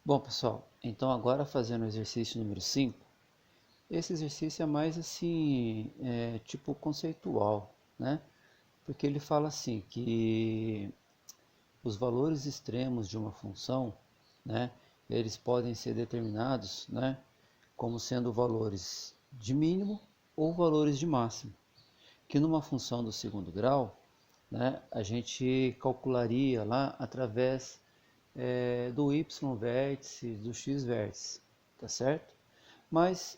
Bom, pessoal, então agora fazendo o exercício número 5, esse exercício é mais assim, tipo conceitual, né? Porque ele fala assim que os valores extremos de uma função, né, eles podem ser determinados, né, como sendo valores de mínimo ou valores de máximo. Que numa função do segundo grau, né, a gente calcularia lá através do y vértice, do x vértice, tá certo? Mas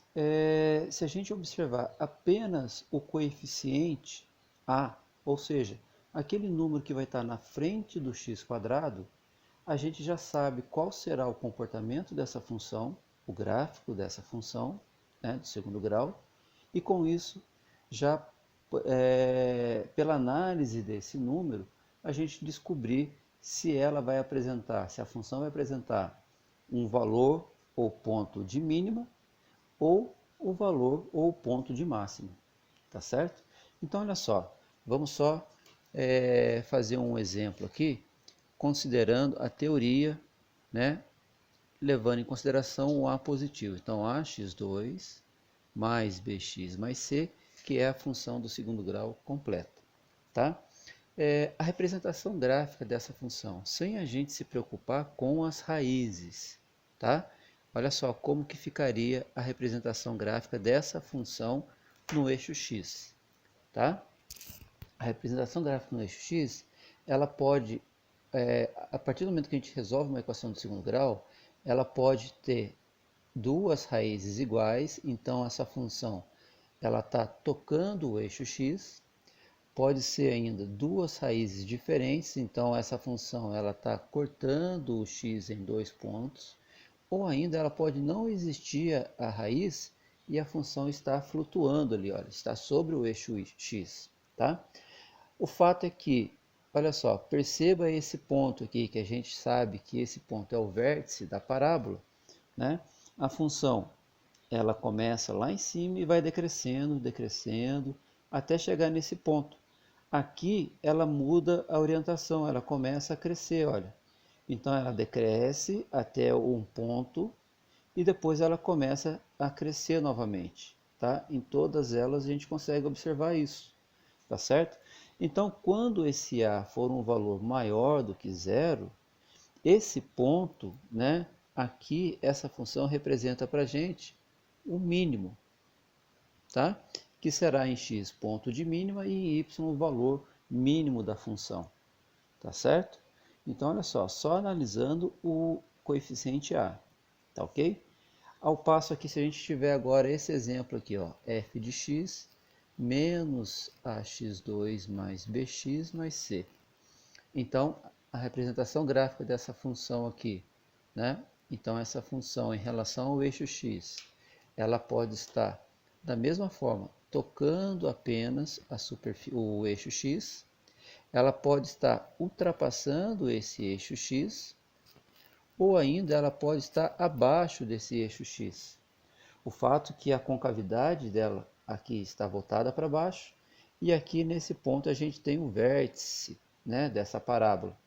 se a gente observar apenas o coeficiente a, ou seja, aquele número que vai estar na frente do x quadrado, a gente já sabe qual será o comportamento dessa função, o gráfico dessa função, né, do segundo grau, e com isso, já pela análise desse número, a gente descobrir se ela vai apresentar, se a função vai apresentar um valor ou ponto de mínima ou o valor ou ponto de máxima, tá certo? Então, olha só, vamos só fazer um exemplo aqui, considerando a teoria, né, levando em consideração o A positivo. Então, ax2 mais bx mais c, que é a função do segundo grau completa. Tá? A representação gráfica dessa função, sem a gente se preocupar com as raízes. Tá? Olha só como que ficaria a representação gráfica dessa função no eixo x. Tá? A representação gráfica no eixo x, ela pode, a partir do momento que a gente resolve uma equação de segundo grau, ela pode ter duas raízes iguais, então essa função ela está tocando o eixo x, pode ser ainda duas raízes diferentes, então essa função ela está cortando o x em dois pontos, ou ainda ela pode não existir a raiz e a função está flutuando ali, olha, está sobre o eixo x, tá? O fato é que, olha só, perceba esse ponto aqui, que a gente sabe que esse ponto é o vértice da parábola, né? A função ela começa lá em cima e vai decrescendo, decrescendo, até chegar nesse ponto. Aqui ela muda a orientação, ela começa a crescer, olha. Então ela decresce até um ponto e depois ela começa a crescer novamente, tá? Em todas elas a gente consegue observar isso, tá certo? Então, quando esse A for um valor maior do que zero, esse ponto, né, aqui essa função representa para a gente o mínimo, tá? Que será em x ponto de mínima e em y o valor mínimo da função, tá certo? Então, olha só analisando o coeficiente a, tá ok? Ao passo aqui, se a gente tiver agora esse exemplo aqui, ó, f de x menos ax2 mais bx mais c. Então, a representação gráfica dessa função aqui, né? Então, essa função em relação ao eixo x, ela pode estar da mesma forma, tocando apenas o eixo x, ela pode estar ultrapassando esse eixo x, ou ainda ela pode estar abaixo desse eixo x. O fato que a concavidade dela aqui está voltada para baixo, e aqui nesse ponto a gente tem o vértice, né, dessa parábola.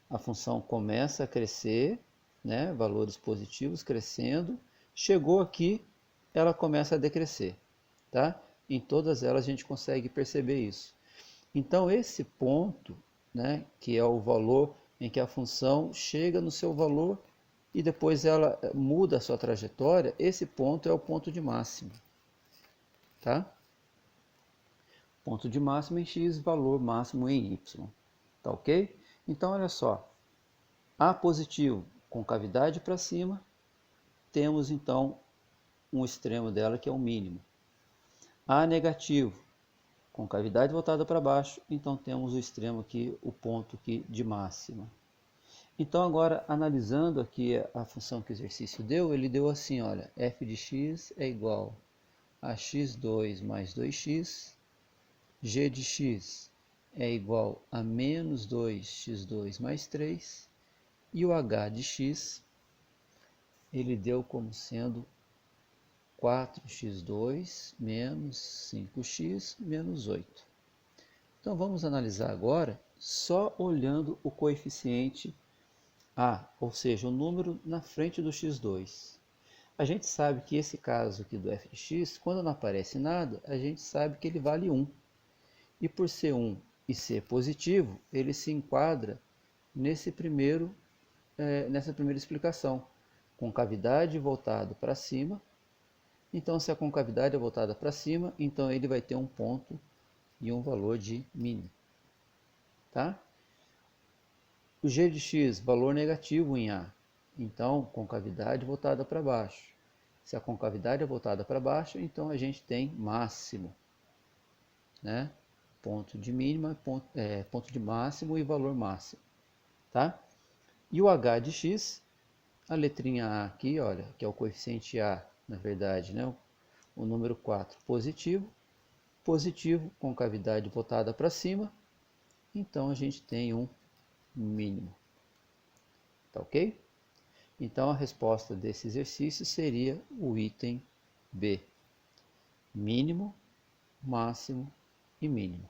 A função começa a crescer, né, valores positivos crescendo, chegou aqui, ela começa a decrescer, tá? Em todas elas a gente consegue perceber isso. Então esse ponto, né, que é o valor em que a função chega no seu valor e depois ela muda a sua trajetória, esse ponto é o ponto de máximo, tá? Ponto de máximo em x, valor máximo em y, tá ok? Então olha só, A positivo, com cavidade para cima, temos então um extremo dela que é o mínimo. A negativo, com cavidade voltada para baixo, então temos o extremo aqui, o ponto aqui de máxima. Então agora, analisando aqui a função que o exercício deu, ele deu assim, olha, f de x é igual a x2 mais 2x, g de x é igual a menos 2x2 mais 3, e o h de x ele deu como sendo 4x2 menos 5x menos 8. Então vamos analisar agora só olhando o coeficiente A, ou seja, o número na frente do x2. A gente sabe que esse caso aqui do f de x, quando não aparece nada, a gente sabe que ele vale 1. E por ser 1 e ser positivo, ele se enquadra nessa primeira explicação. Concavidade voltada para cima. Então, se a concavidade é voltada para cima, então ele vai ter um ponto e um valor de mínimo. Tá? O g de x, valor negativo em A. Então, concavidade voltada para baixo. Se a concavidade é voltada para baixo, então a gente tem máximo. Né? Ponto de mínima, ponto de máximo e valor máximo. Tá? E o h de x, a letrinha A aqui, olha, que é o coeficiente A, na verdade, né? O número 4 positivo. Positivo, concavidade voltada para cima. Então a gente tem um mínimo. Tá ok? Então a resposta desse exercício seria o item B. Mínimo, máximo e mínimo.